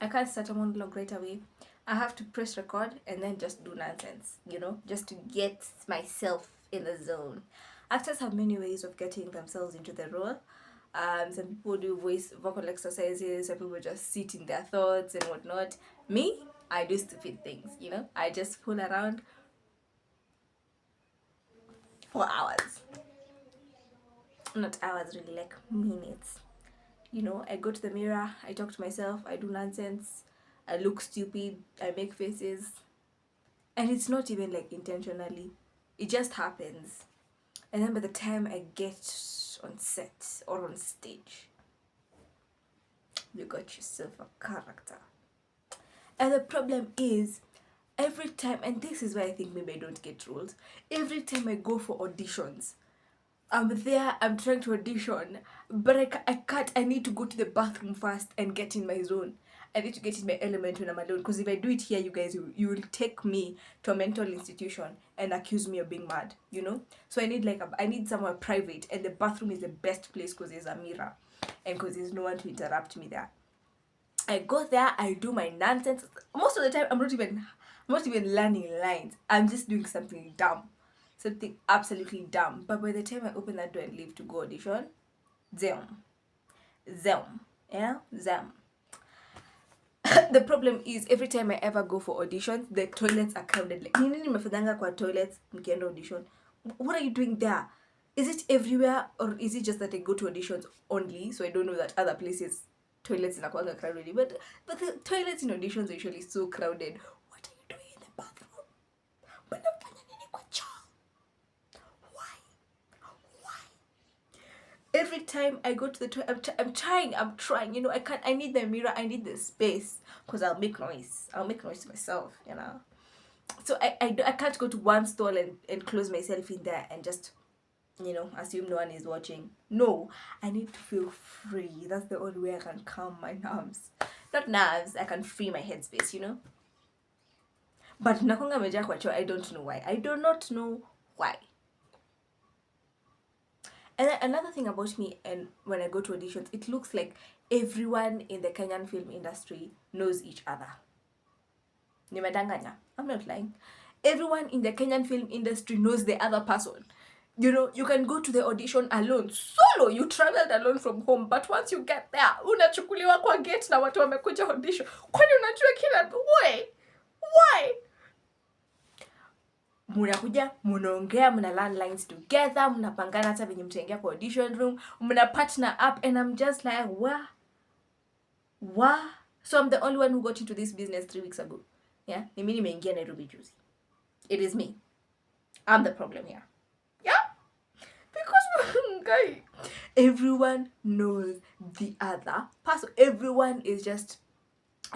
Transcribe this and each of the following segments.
I can't start a monologue right away. I have to press record and then just do nonsense, just to get myself in the zone. Actors have many ways of getting themselves into the role. Some people do vocal exercises, some people just sit in their thoughts and whatnot. Me, I do stupid things, I just fool around for hours. Not hours, really, like minutes. I go to the mirror, I talk to myself, I do nonsense, I look stupid, I make faces, and it's not even like intentionally, it just happens. And then by the time I get on set or on stage, you got yourself a character. And the problem is, every time, and this is why I think maybe I don't get roles, every time I go for auditions, I'm there, I'm trying to audition, but I can't. I need to go to the bathroom first and get in my zone. I need to get in my element when I'm alone, because if I do it here, you guys, you will take me to a mental institution and accuse me of being mad, So I need somewhere private, and the bathroom is the best place because there's a mirror and because there's no one to interrupt me there. I go there, I do my nonsense. Most of the time, I'm not even learning lines. I'm just doing something dumb. Something absolutely dumb. But by the time I open that door and leave to go audition, them. Them. The problem is, every time I ever go for auditions, the toilets are crowded. Like, nini nimefanyanga kwa toilets mkienda audition? What are you doing there? Is it everywhere, or is it just that I go to auditions only, so I don't know that other places toilets inakuanga crowded? But the toilets in auditions are usually so crowded. What are you doing in the bathroom? Mnafanya nini kwa choo? Why? Every time I go to the toilet, I'm trying, I need the mirror, I need the space, because I'll make noise to myself, so I can't go to one stall and close myself in there and just, assume no one is watching. No, I need to feel free. That's the only way I can calm my nerves. Not nerves, I can free my headspace, but nakonga meja kwa choo, I don't know why. I do not know why. And then another thing about me, and when I go to auditions, it looks like everyone in the Kenyan film industry knows each other. Nimedanganya? I'm not lying. Everyone in the Kenyan film industry knows the other person. You can go to the audition alone, solo. You traveled alone from home, but once you get there, unachukuliwa kwa gate na watu wamekuja audition. Kwani unajua kila why? Munakuja, munaongea, muna learn lines together, munapangana hata venye mtaingia kwa audition room, muna partner up, and I'm just like, what? So I'm the only one who got into this business 3 weeks ago. Yeah? Ni mimi nimeingia Nairobi juzi. It is me. I'm the problem here. Yeah? Because, guy, everyone knows the other person. Everyone is just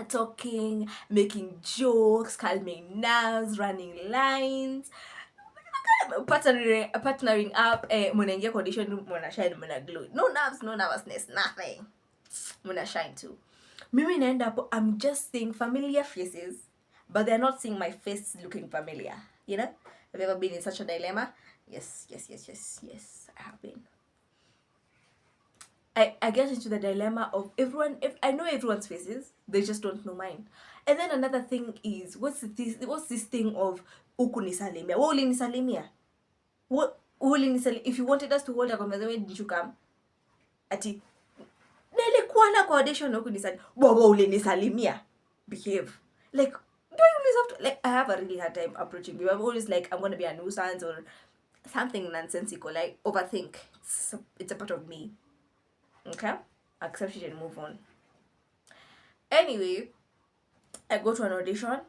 talking, making jokes, calming nerves, running lines, partnering up. Munaingia audition room, muna shine, muna glow. No nerves, no nervousness, nothing. Muna shine too. Mimi naenda hapo, I'm just seeing familiar faces, but they're not seeing my face looking familiar. Have you ever been in such a dilemma? Yes, I have been. I get into the dilemma of everyone. If I know everyone's faces, they just don't know mine. And then another thing is, what's this thing of ukunisalimia? What ulinisalimia? What ulinisalimia? If you wanted us to hold a conversation, did you come? Ati nilikuwa na kwa audition ukunisalimia. What ulinisalimia? Behave. Like, do I always have to, like, I have a really hard time approaching people. I'm always like, I'm gonna be a nuisance or something nonsensical. Like, overthink. It's a part of me. Okay? Accept it and move on. Anyway, I go to an audition.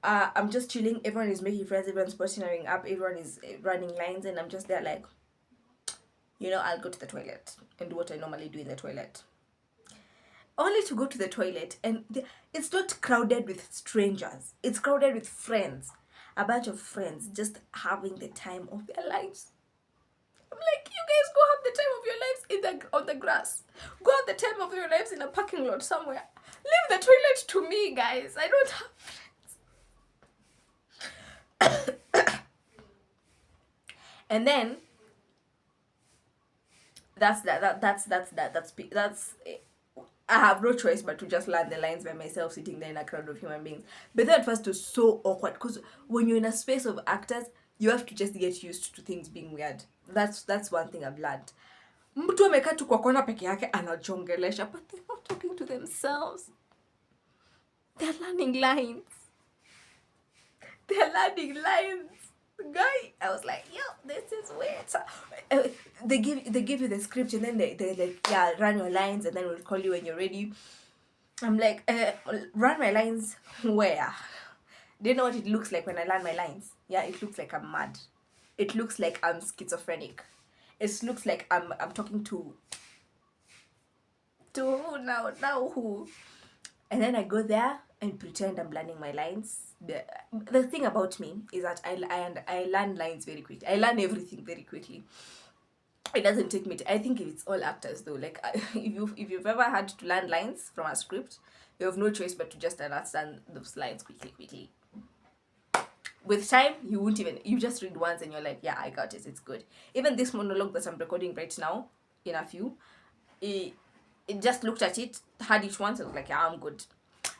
I'm just chilling. Everyone is making friends. Everyone's partnering up. Everyone is running lines. And I'm just there like, I'll go to the toilet and do what I normally do in the toilet. Only to go to the toilet, and it's not crowded with strangers. It's crowded with friends. A bunch of friends just having the time of their lives. I'm like, you guys go have the time of your lives on the grass. Go have the time of your lives in a parking lot somewhere. Leave the toilet to me, guys. I don't have friends. And then that's I have no choice but to just learn the lines by myself, sitting there in a crowd of human beings. But then at first it was so awkward because when you're in a space of actors, you have to just get used to things being weird. That's one thing I've learned. Mtu amekaa tu kwa kona peke yake anajongelesha, but they're not talking to themselves. They're learning lines. They're learning lines. Guy, I was like, yo, this is weird. So, they give you the script and then they like, yeah, run your lines and then we'll call you when you're ready. I'm like, run my lines where? Do you know what it looks like when I learn my lines? Yeah, it looks like I'm mad. It looks like I'm schizophrenic. It looks like I'm talking to who now who? And then I go there and pretend I'm learning my lines. The thing about me is that I learn lines very quickly. I learn everything very quickly. It doesn't take me I think it's all actors though. Like if you've ever had to learn lines from a script, you have no choice but to just understand those lines quickly. With time, you just read once and you're like, yeah, I got it, it's good. Even this monologue that I'm recording right now, in a few, it just looked at it, had it once, I was like, yeah, I'm good.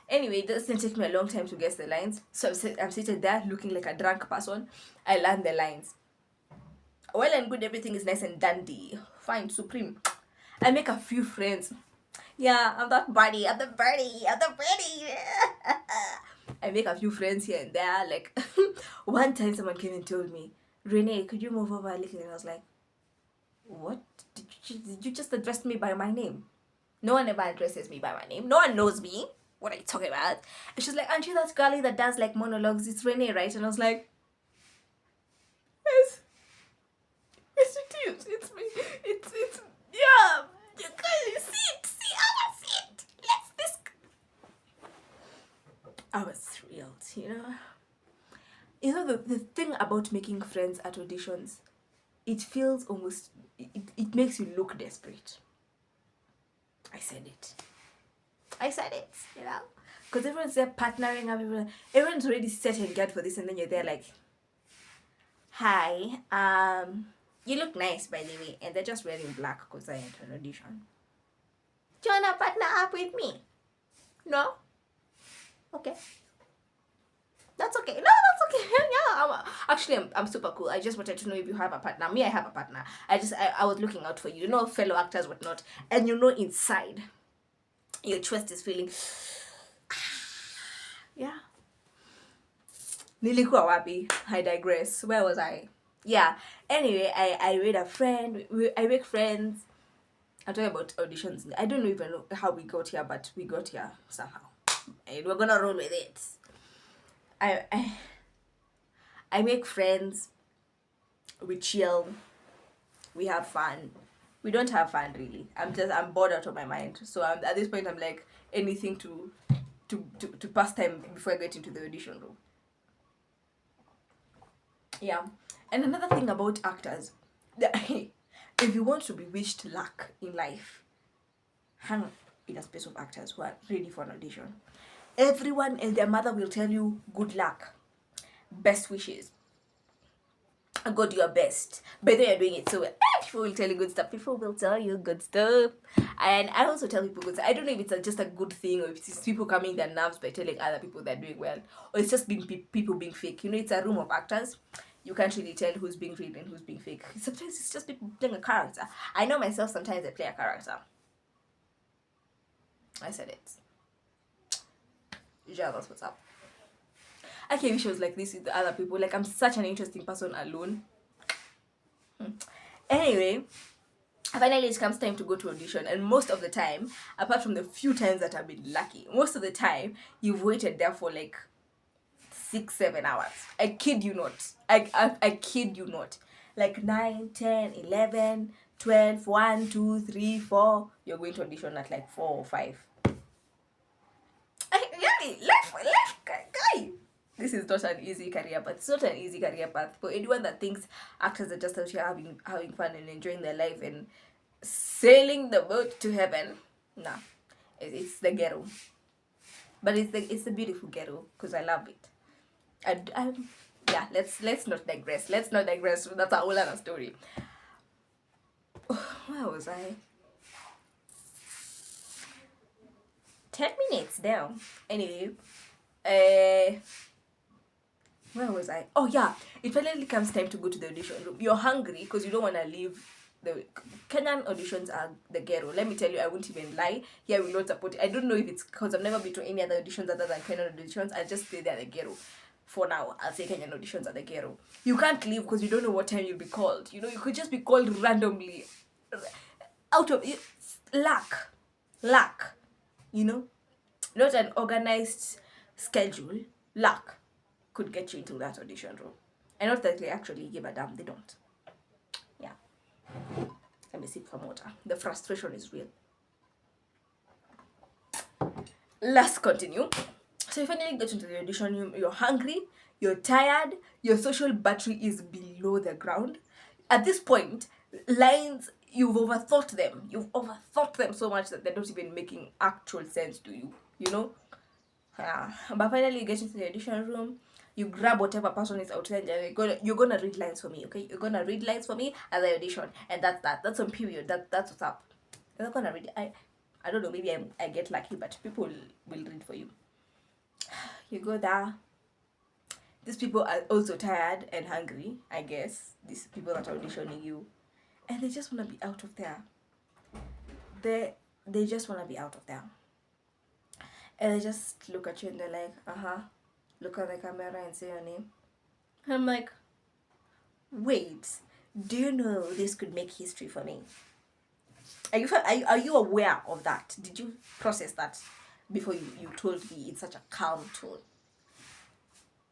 Anyway, it doesn't take me a long time to guess the lines. So I'm sitting there looking like a drunk person. I learn the lines. Well and good, everything is nice and dandy. Fine, supreme. I make a few friends. Yeah, I'm the birdie. I make a few friends here and there. Like, one time someone came and told me, Renee, could you move over a little? And I was like, what? Did you just address me by my name? No one ever addresses me by my name. No one knows me. What are you talking about? And she's like, aren't you that girlie that does like monologues? It's Renee, right? And I was like, yes. Yes, it is. It's me. It's yeah. You guys see it. See it. Let's this. I was thrilled, you know. You know the thing about making friends at auditions, it feels almost it makes you look desperate. I said it, you know, because everyone's there partnering up, everyone's already set and geared for this, and then you're there like, hi, you look nice by the way, and they're just wearing black because I entered an audition. Do you wanna partner up with me? No? Okay. That's okay. No, that's okay. Yeah, I'm super cool. I just wanted to know if you have a partner. Me, I have a partner. I was looking out for you. You know, fellow actors, whatnot. And you know, inside, your chest is feeling. Yeah. Nilikuwa wapi? I digress. Where was I? Yeah. Anyway, I made a friend. I make friends. I'm talking about auditions. I don't even know how we got here, but we got here somehow. And we're gonna roll with it. I make friends, we chill, we have fun. We don't have fun really. I'm bored out of my mind. So at this point I'm like anything to pass time before I get into the audition room. Yeah. And another thing about actors, if you want to be wished luck in life, hang in a space of actors who are ready for an audition. Everyone and their mother will tell you good luck, best wishes, go do your best. But then you're doing it so well. People will tell you good stuff. People will tell you good stuff. And I also tell people good stuff. I don't know if it's just a good thing or if it's people calming their nerves by telling other people they're doing well, or it's just being people being fake. You know, it's a room of actors. You can't really tell who's being real and who's being fake. Sometimes it's just people playing a character. I know myself, sometimes I play a character. I said it. Yeah, that's what's up. I can wish I was like this with the other people. Like, I'm such an interesting person alone. Anyway, finally it comes time to go to audition, and most of the time, apart from the few times that I've been lucky, most of the time you've waited there for like 6-7 hours. I kid you not. I kid you not. Like 9, 10, 11, 12, 1, 2, 3, 4. You're going to audition at like 4 or 5. Left guy. This is not an easy career path. It's not an easy career path for anyone that thinks actors are just out here having fun and enjoying their life and sailing the boat to heaven. Nah, it's the ghetto, but it's the beautiful ghetto because I love it. Yeah. Let's not digress. Let's not digress. That's a whole other story. Where was I? 10 minutes down. Anyway, uh, where was I? Oh yeah, it finally comes time to go to the audition room. You're hungry because you don't want to leave. The Kenyan auditions are the ghetto. Let me tell you, I won't even lie. Here we not support it. I don't know if it's because I've never been to any other auditions other than Kenyan auditions. I just say they're the ghetto. For now, I'll say Kenyan auditions are the ghetto. You can't leave because you don't know what time you'll be called. You know, you could just be called randomly, out of luck. You know, not an organized schedule. Luck could get you into that audition room. And not that they actually give a damn, they don't. Yeah. Let me sip some water. The frustration is real. Let's continue. So you finally get into the audition room, you're hungry, you're tired, your social battery is below the ground. At this point, lines, you've overthought them. You've overthought them so much that they're not even making actual sense to you, you know? But finally you get into the audition room, you grab whatever person is outside and you're gonna read lines for me, okay? You're gonna read lines for me at the audition, and that's that. That's on period. That's what's up. You're not gonna read. I don't know. Maybe I get lucky, but people will read for you. You go there. These people are also tired and hungry, I guess. These people that are auditioning you, and they just wanna be out of there. They just wanna be out of there. And they just look at you and they're like, look at the camera and say your name. And I'm like, wait, do you know this could make history for me? Are you aware of that? Did you process that before you told me in such a calm tone?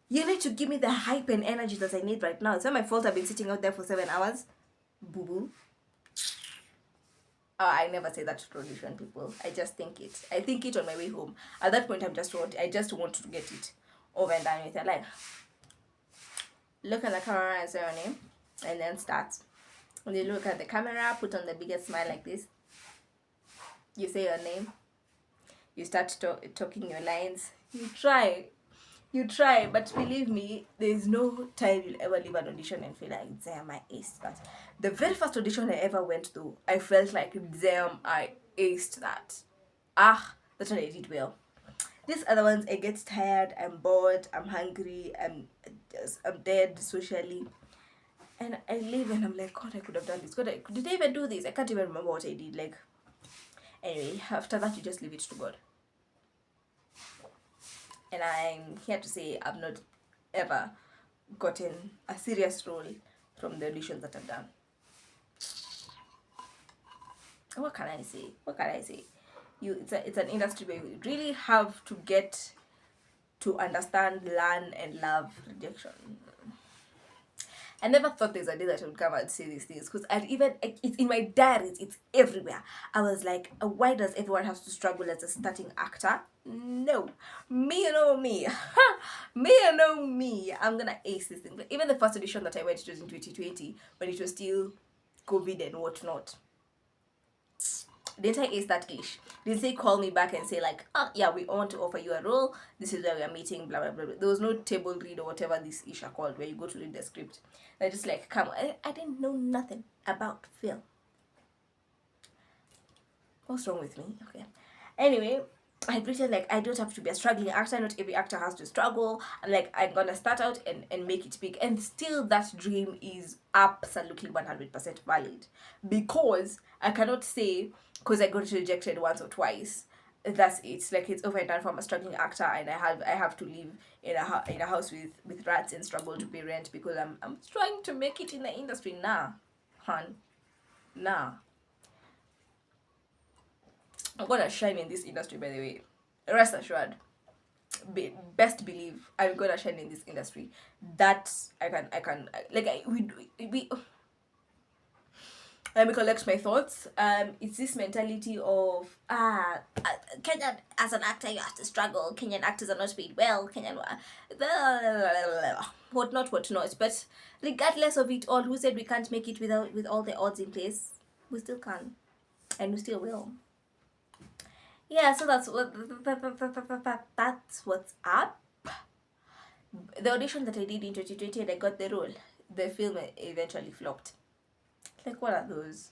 You need to give me the hype and energy that I need right now. It's not my fault I've been sitting out there for 7 hours. Boo boo. I never say that to audition people. I just think it. I think it on my way home. At that point, I just want to get it over and done with. I like, look at the camera and say your name, and then start. When you look at the camera, put on the biggest smile like this. You say your name. You start talking your lines. You try, but believe me, there's no time you'll ever leave an audition and feel like, damn, I aced that. The very first audition I ever went to, I felt like, damn, I aced that. That's what I did well. These other ones, I get tired, I'm bored, I'm hungry, I'm dead socially. And I leave and I'm like, God, I could have done this. God, did I even do this? I can't even remember what I did. Like, anyway, after that, you just leave it to God. And I'm here to say I've not ever gotten a serious role from the auditions that I've done. What can I say? It's an industry where you really have to get to understand, learn, and love rejection. I never thought there's a day that I would come and say these things, because it's in my diaries, it's everywhere. I was like, why does everyone have to struggle as a starting actor? No. Me. I'm gonna ace this thing. Even the first audition that I went to was in 2020, when it was still COVID and whatnot. Didn't I ace that ish? Didn't they call me back and say like, yeah, we want to offer you a role, this is where we are meeting, blah blah blah. There was no table read or whatever this ish are called, where you go to read the script. I just like, come on. I didn't know nothing about film. What's wrong with me? Okay. Anyway, I pretend like I don't have to be a struggling actor. Not every actor has to struggle. And like, I'm gonna start out and make it big. And still that dream is absolutely 100% valid. Because I cannot say, because I got rejected once or twice, that's it. Like, it's over and done from a struggling actor, and I have to live in a house with rats and struggle to pay rent because I'm trying to make it in the industry. Nah, hun. Nah. I'm gonna shine in this industry, by the way. Rest assured. Best believe I'm gonna shine in this industry. That I can like we let me collect my thoughts. It's this mentality of Kenyan, as an actor you have to struggle. Kenyan actors are not paid well. Kenyan whatnot. But regardless of it all, who said we can't make it with all the odds in place? We still can, and we still will. Yeah, so that's what's up. The audition that I did in 2020 and I got the role. The film eventually flopped. Like, what are those?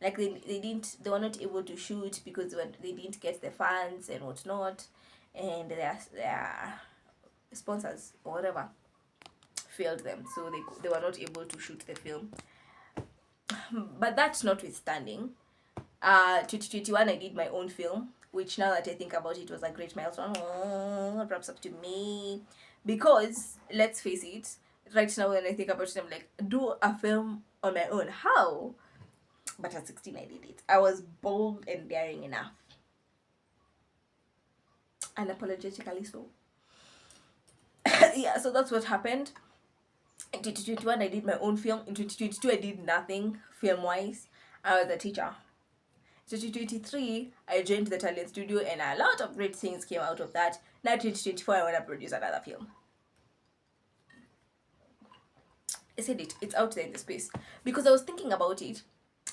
Like they were not able to shoot because they didn't get the funds and whatnot, and their sponsors or whatever failed them, so they were not able to shoot the film. But that's notwithstanding, 2021 I did my own film, which now that I think about it was a great milestone. Props up to me, because let's face it, right now when I think about it, I'm like, do a film on my own, how? But at 16 I did it. I was bold and daring enough, unapologetically so. Yeah, so that's what happened. In 2021 I did my own film. In 2022 I did nothing film wise. I was a teacher. 2023 I joined the talent studio and a lot of great things came out of that. Now 2024 I want to produce another film. I said it's out there in the space, because I was thinking about it.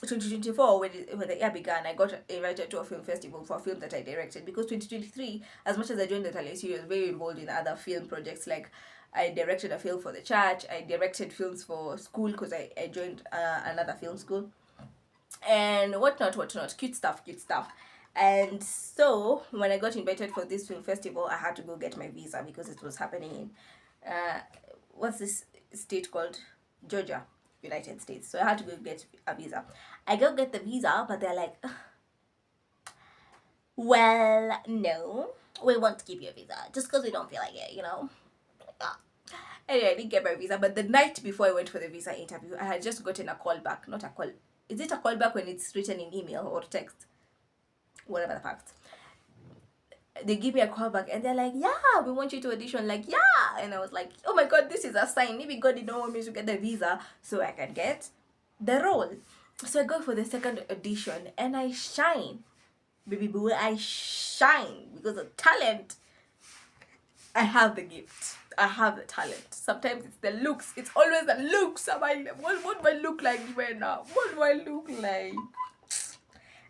2024, when the year began, I got invited to a film festival for a film that I directed, because 2023, as much as I joined the talent studio, I was very involved in other film projects. Like I directed a film for the church, I directed films for school because I joined another film school, and whatnot, cute stuff. And so when I got invited for this film festival, I had to go get my visa because it was happening in what's this state called? Georgia, United States. So I had to go get a visa. I go get the visa, but they're like, well, no, we won't give you a visa just because we don't feel like it, you know. Anyway, I didn't get my visa, but the night before I went for the visa interview, I had just gotten a call back. Not a call. Is it a call back when it's written in email or text? Whatever the fact. They give me a call back and they're like, yeah, we want you to audition. Like, yeah. And I was like, oh my god, this is a sign. Maybe God didn't want me to get the visa so I can get the role. So I go for the second audition and I shine. Baby boo, I shine because of talent. I have the gift. I have the talent. Sometimes it's the looks. It's always the looks. What do I look like right now? What do I look like?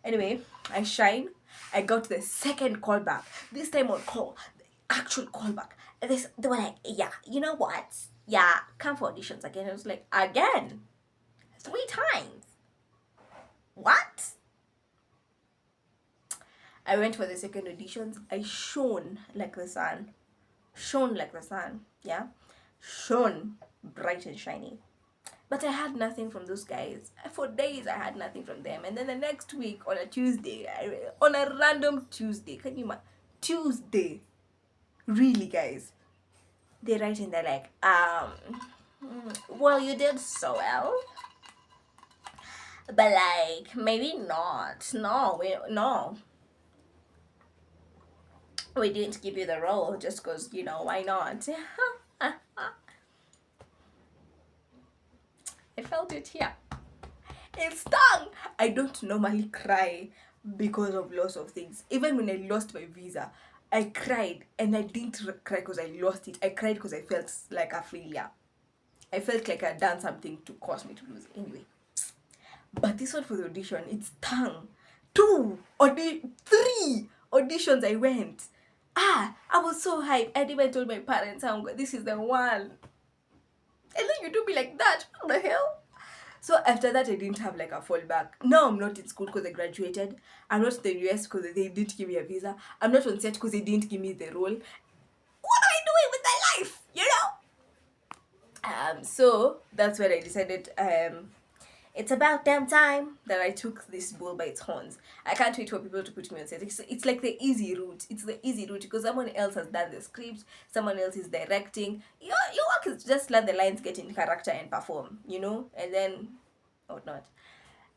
Anyway, I shine. I got the second callback. This time on call, the actual callback. And they were like, yeah, you know what? Yeah, come for auditions again. I was like, again? 3 times? What? I went for the second auditions. I shone like the sun. Shone like the sun. Yeah? Shone bright and shiny. But I had nothing from those guys. For days, I had nothing from them. And then the next week, on a Tuesday, on a random Tuesday, can you imagine? Tuesday. Really, guys. They write and they're like, well, you did so well. But, like, maybe not. No. We didn't give you the role just because, you know, why not? I felt it here. It stung. I don't normally cry because of loss of things. Even when I lost my visa, I cried, and I didn't cry because I lost it. I cried because I felt like a failure. I felt like I'd done something to cause me to lose. Anyway, but this one for the audition, it stung. 3 auditions I went. I was so hyped. I even told my parents, this is the one. And then you do me like that. What the hell? So after that, I didn't have like a fallback. Now I'm not in school because I graduated. I'm not in the US because they didn't give me a visa. I'm not on set because they didn't give me the role. What am I doing with my life? You know? So that's when I decided it's about damn time that I took this bull by its horns. I can't wait for people to put me on set. It's like the easy route. It's the easy route because someone else has done the script, someone else is directing. Your work is just let the lines get in character and perform, you know, and then whatnot.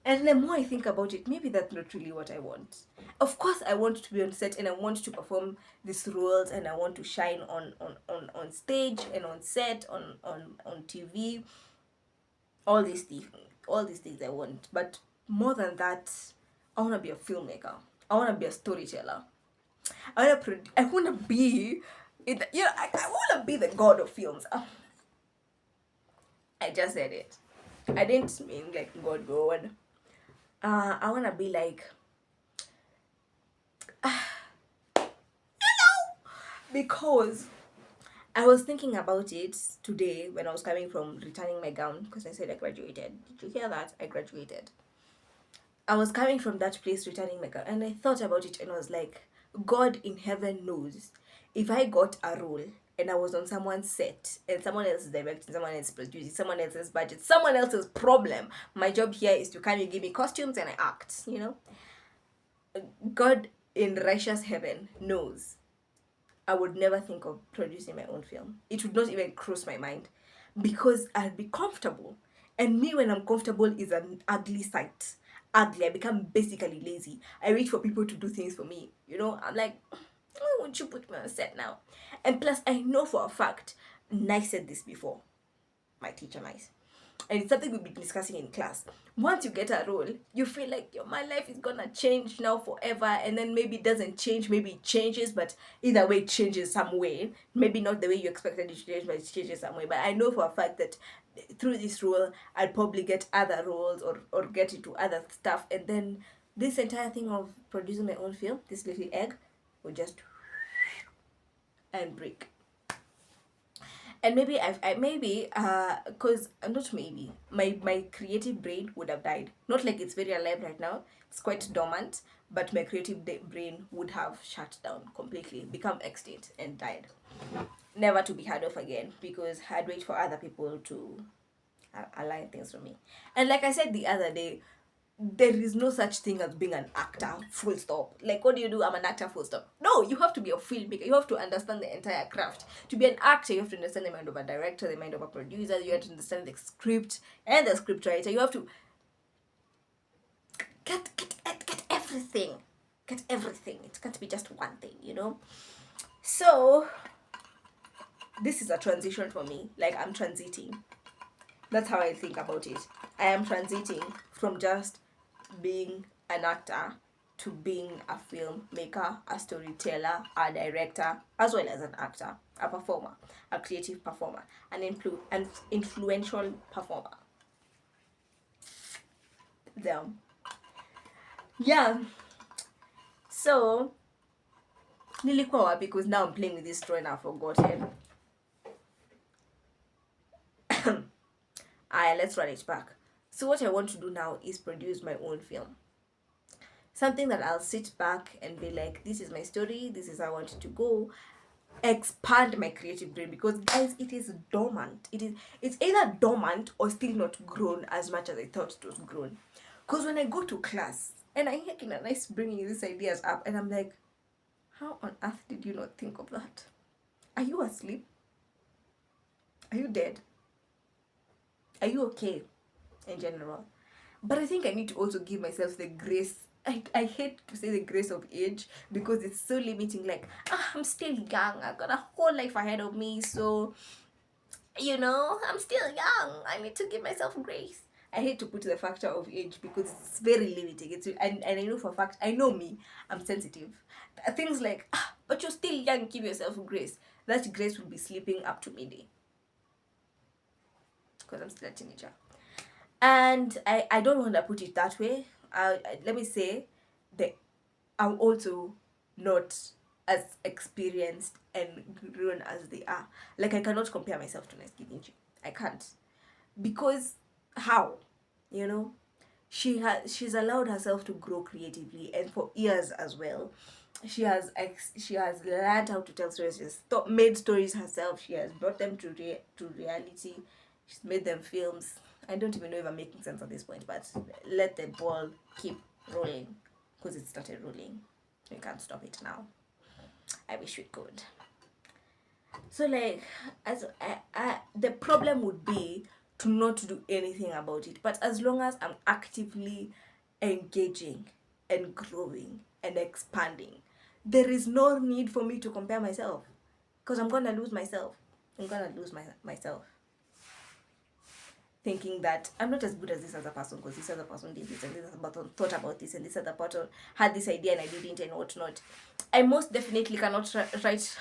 And the more I think about it, maybe that's not really what I want. Of course, I want to be on set and I want to perform these roles and I want to shine on stage and on set, on TV, all these things I want. But more than that, I want to be a filmmaker. I want to be a storyteller. I want to be I want to be the god of films. I just said it. I didn't mean like God. I want to be like because I was thinking about it today when I was coming from returning my gown because I said I graduated. Did you hear that? I graduated. I was coming from that place returning my car, and I thought about it and I was like, God in heaven knows if I got a role and I was on someone's set and someone else is directing, someone else is producing, someone else's budget, someone else's problem. My job here is to kind of give me costumes and I act, you know? God in righteous heaven knows I would never think of producing my own film. It would not even cross my mind because I'd be comfortable. And me, when I'm comfortable, is an ugly sight. Ugly. I become basically lazy. I wait for people to do things for me. You know, I'm like, why won't you put me on set now? And plus, I know for a fact, Nice said this before. My teacher, Nice, and it's something we've been discussing in class. Once you get a role, you feel like my life is gonna change now forever, and then maybe it doesn't change, maybe it changes, but either way, it changes some way. Maybe not the way you expected it to change, but it changes some way. But I know for a fact that through this role, I'd probably get other roles or get into other stuff, and then this entire thing of producing my own film, this little egg, will just and break. And maybe I maybe cause not maybe my creative brain would have died. Not like it's very alive right now. It's quite dormant, but my creative brain would have shut down completely, become extinct, and died, never to be heard of again because I'd wait for other people to align things for me. And like I said the other day, there is no such thing as being an actor, full stop. Like, what do you do? I'm an actor, full stop. No, you have to be a filmmaker. You have to understand the entire craft. To be an actor, you have to understand the mind of a director, the mind of a producer. You have to understand the script and the script writer. You have to get everything. Get everything. It can't be just one thing, you know? So, this is a transition for me. Like, I'm transiting. That's how I think about it. I am transiting from just being an actor to being a filmmaker, a storyteller, a director, as well as an actor, a performer, a creative performer, an influential performer. Them. Yeah. So nilikuwa wapi? Because now I'm playing with this story and I've forgotten. Alright, let's run it back. So what I want to do now is produce my own film. Something that I'll sit back and be like, this is my story, this is how I want it to go. Expand my creative brain because guys, it is dormant. It's either dormant or still not grown as much as I thought it was grown. Because when I go to class and I hear Kenyan Nice bringing these ideas up and I'm like, how on earth did you not think of that? Are you asleep? Are you dead? Are you okay in general? But I think I need to also give myself the grace. I hate to say the grace of age because it's so limiting. Like, I'm still young. I've got a whole life ahead of me. So, you know, I'm still young. I need to give myself grace. I hate to put the factor of age because it's very limiting. And I know for a fact, I know me, I'm sensitive. Things like, but you're still young, give yourself grace. That grace will be sleeping up to midday because I'm still a teenager. And I don't want to put it that way. Let me say that I'm also not as experienced and grown as they are. Like, I cannot compare myself to Nice Gidinji. I can't. Because how? You know? She's allowed herself to grow creatively and for years as well. She has learned how to tell stories. She's made stories herself. She has brought them to reality. She's made them films. I don't even know if I'm making sense at this point, but let the ball keep rolling because it started rolling. We can't stop it now. I wish we could. So like, the problem would be to not do anything about it. But as long as I'm actively engaging and growing and expanding, there is no need for me to compare myself because I'm gonna lose myself. I'm gonna lose myself. Thinking that I'm not as good as this other person because this other person did this and this other person thought about this and this other person had this idea and I didn't and whatnot. I most definitely cannot write.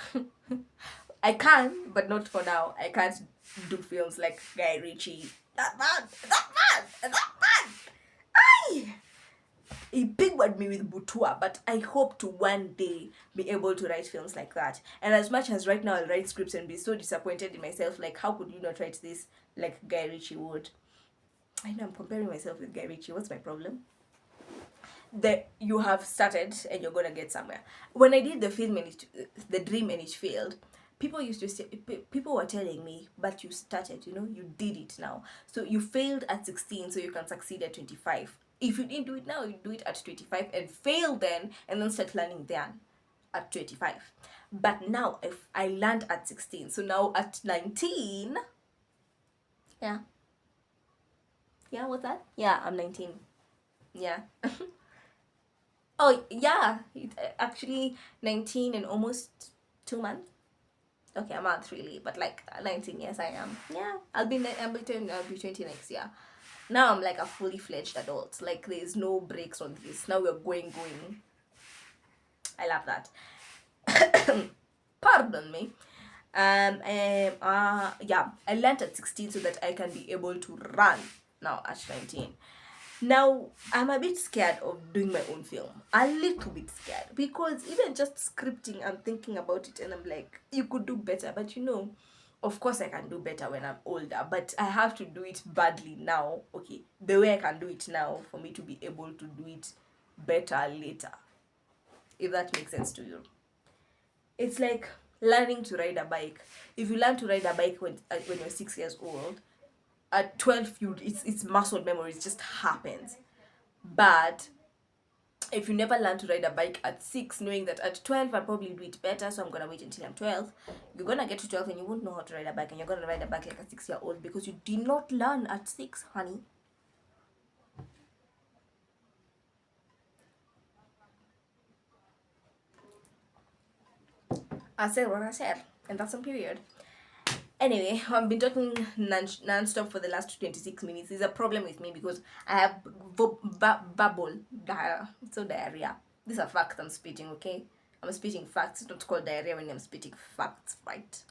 I can, but not for now. I can't do films like Guy Ritchie. That man. Aye! He pigward me with Butua, but I hope to one day be able to write films like that. And as much as right now I'll write scripts and be so disappointed in myself, like, how could you not write this like Guy Ritchie would? I know I'm comparing myself with Guy Ritchie. What's my problem? that you have started and you're gonna get somewhere. When I did the film and the dream and it failed, people used to say, people were telling me, but you started, you did it now. So you failed at 16, so you can succeed at 25. If you didn't do it now, you do it at 25 and fail then, and then start learning then at 25. But now, if I learned at 16, so now at 19, yeah, yeah, what's that? Yeah, I'm 19. Yeah. Oh, yeah, actually 19 in almost 2 months. Okay, a month really, but like 19 years I am. Yeah, I'll be 20 next year. Now I'm like a fully fledged adult. Like there's no breaks on this. Now we're going. I love that. Pardon me. Yeah, I learned at 16 so that I can be able to run now at 19. Now, I'm a bit scared of doing my own film. A little bit scared. Because even just scripting, I'm thinking about it and I'm like, you could do better. But of course I can do better when I'm older. But I have to do it badly now. Okay, the way I can do it now for me to be able to do it better later. If that makes sense to you. It's like learning to ride a bike. If you learn to ride a bike when you're 6 years old, at 12 it's muscle memory. It just happens. But if you never learn to ride a bike at 6, knowing that at 12 I'll probably do it better, so I'm gonna wait until I'm 12, you're gonna get to 12 and you won't know how to ride a bike, and you're gonna ride a bike like a 6-year-old because you did not learn at 6, honey. I said what I said, and that's on period. Anyway, I've been talking non-stop for the last 26 minutes. There's a problem with me because I have bubble so diarrhea. These are facts I'm spitting, okay? I'm spitting facts. It's not called diarrhea when I'm spitting facts, right?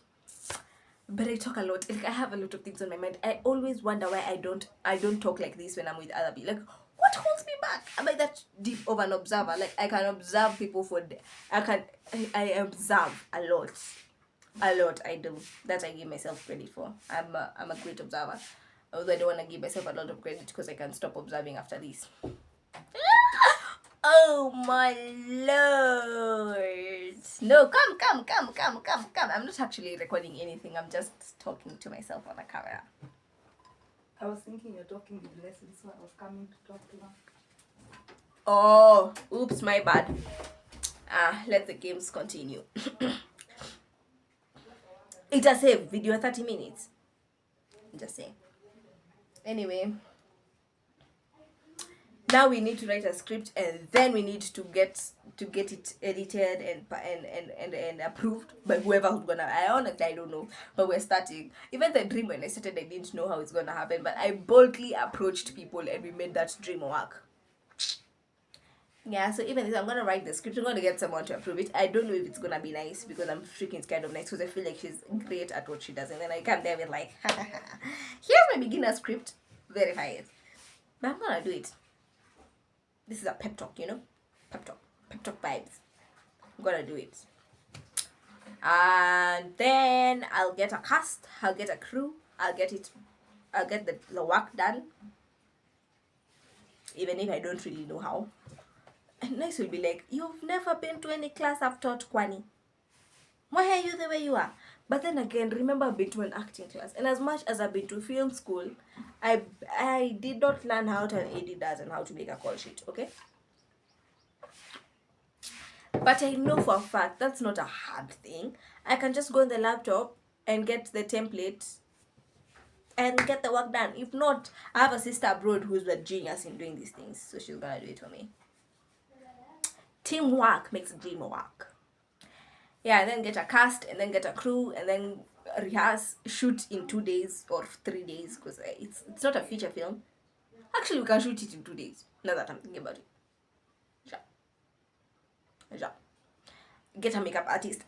But I talk a lot. Like I have a lot of things on my mind. I always wonder why I don't talk like this when I'm with other people. Like what holds me back? Am I that deep of an observer? Like I can observe people I observe a lot. A lot I do. That I give myself credit for. I'm a great observer. Although I don't want to give myself a lot of credit because I can stop observing after this. Oh my lord. No, come. I'm not actually recording anything. I'm just talking to myself on the camera. I was thinking you're talking with Leslie, so I was coming to talk to her. Oh, oops, my bad. Let the games continue. It has a video 30 minutes. Just saying. Anyway, now we need to write a script and then we need to get it edited and approved by whoever who's gonna. I honestly don't know, but we're starting. Even the dream, when I started, I didn't know how it's gonna happen, but I boldly approached people and we made that dream work. Yeah, so even if I'm gonna write the script, I'm gonna get someone to approve it. I don't know if it's gonna be nice because I'm freaking scared of nice, because I feel like she's great at what she does, and then I come there with like here's my beginner script, verify it. But I'm gonna do it. This is a pep talk, pep talk vibes. I'm gonna do it, and then I'll get a cast, I'll get a crew, I'll get the work done, even if I don't really know how. And Nice will be like, you've never been to any class I've taught, Kwani. Why are you the way you are? But then again, remember I've been to an acting class. And as much as I've been to film school, I did not learn how to AD does and how to make a call sheet, okay? But I know for a fact that's not a hard thing. I can just go on the laptop and get the template and get the work done. If not, I have a sister abroad who's a genius in doing these things, so she's gonna do it for me. Teamwork makes the dream work. Yeah, and then get a cast, and then get a crew, and then rehearse, shoot in 2 days or 3 days, because it's not a feature film. Actually, we can shoot it in 2 days, now that I'm thinking about it. Yeah. Get a makeup artist.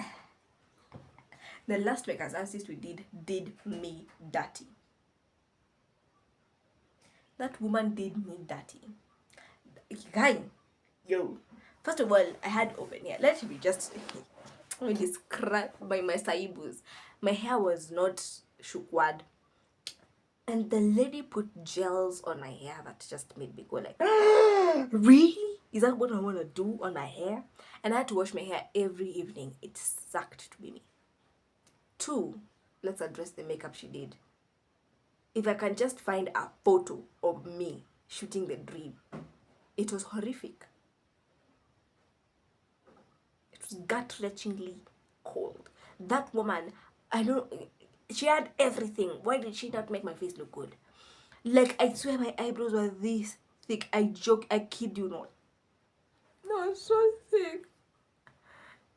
The last makeup artist we did me dirty. That woman did me dirty. Guy, yo. First of all, I had open hair. Let me describe by my saibus. My hair was not shukwad. And the lady put gels on my hair that just made me go like, really? Is that what I want to do on my hair? And I had to wash my hair every evening. It sucked to be me. 2, let's address the makeup she did. If I can just find a photo of me shooting the dream, it was horrific. It was gut-wrenchingly cold. That woman, she had everything. Why did she not make my face look good? Like, I swear my eyebrows were this thick. I kid you not. No, it's so thick.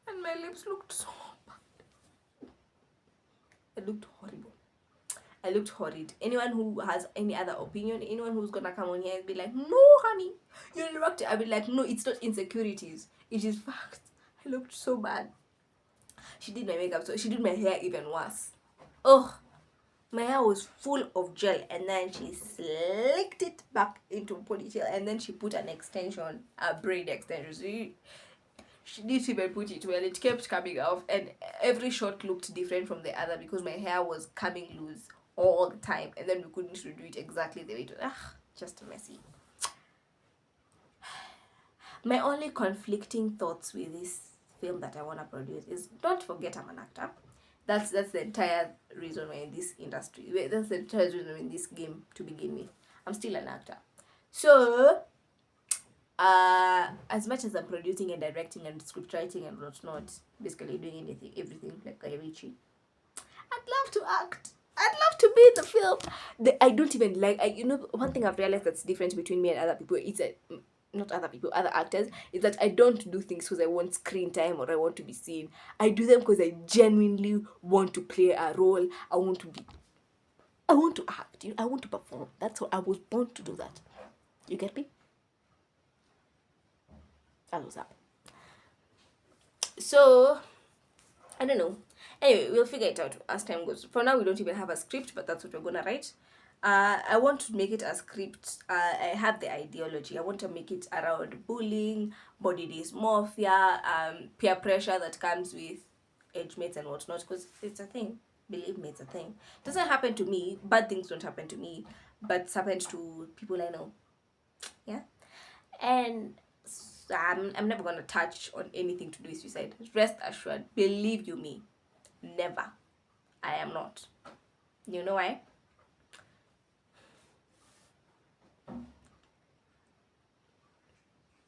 And my lips looked so bad. I looked horrible. I looked horrid. Anyone who has any other opinion, anyone who's gonna come on here and be like, no, honey, you're interrupted. I'll be like, no, it's not insecurities. It is facts. I looked so bad. She did my makeup, so she did my hair even worse. Oh, my hair was full of gel, and then she slicked it back into a ponytail, and then she put an extension, a braid extension. So she didn't even put it well. It kept coming off, and every shot looked different from the other because my hair was coming loose all the time, and then we couldn't redo it exactly the way it was. Just messy. My only conflicting thoughts with this film that I want to produce is, don't forget I'm an actor. That's the entire reason we're in this industry. That's the entire reason we're in this game to begin with. I'm still an actor. So, as much as I'm producing and directing and script writing and whatnot, basically doing everything like Guy Ritchie, I'd love to act. I'd love to be in the film. I don't even like. One thing I've realized that's different between me and other people is that, not other people, other actors, is that I don't do things because I want screen time or I want to be seen. I do them because I genuinely want to play a role. I want to act. I want to perform. That's what I was born to do. That. You get me? That was up. So, I don't know. Anyway, we'll figure it out as time goes. For now, we don't even have a script, but that's what we're gonna write. I want to make it a script. I have the ideology. I want to make it around bullying, body dysmorphia, peer pressure that comes with age mates and whatnot, because it's a thing. Believe me, it's a thing. It doesn't happen to me. Bad things don't happen to me, but it's happened to people I know. Yeah, and I'm never gonna touch on anything to do with suicide. Rest assured, believe you me, never. I am not. You know why?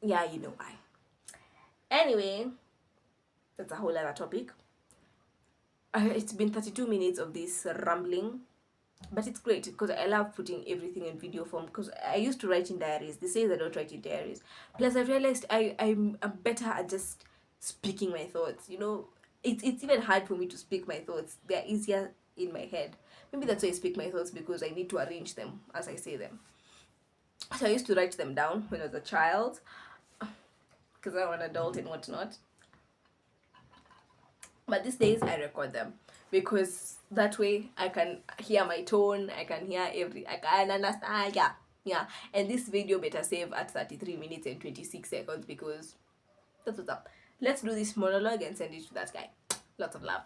Yeah, you know why. Anyway, that's a whole other topic. It's been 32 minutes of this rambling, but it's great because I love putting everything in video form, because I used to write in diaries. They say I don't write in diaries. Plus, I realized I'm better at just speaking my thoughts. It's even hard for me to speak my thoughts. They're easier in my head. Maybe that's why I speak my thoughts, because I need to arrange them as I say them. So I used to write them down when I was a child, because I'm an adult and whatnot. But these days I record them, because that way I can hear my tone, I can understand. Yeah. And this video better save at 33 minutes and 26 seconds, because that's what's up. Let's do this monologue and send it to that guy. Lots of love.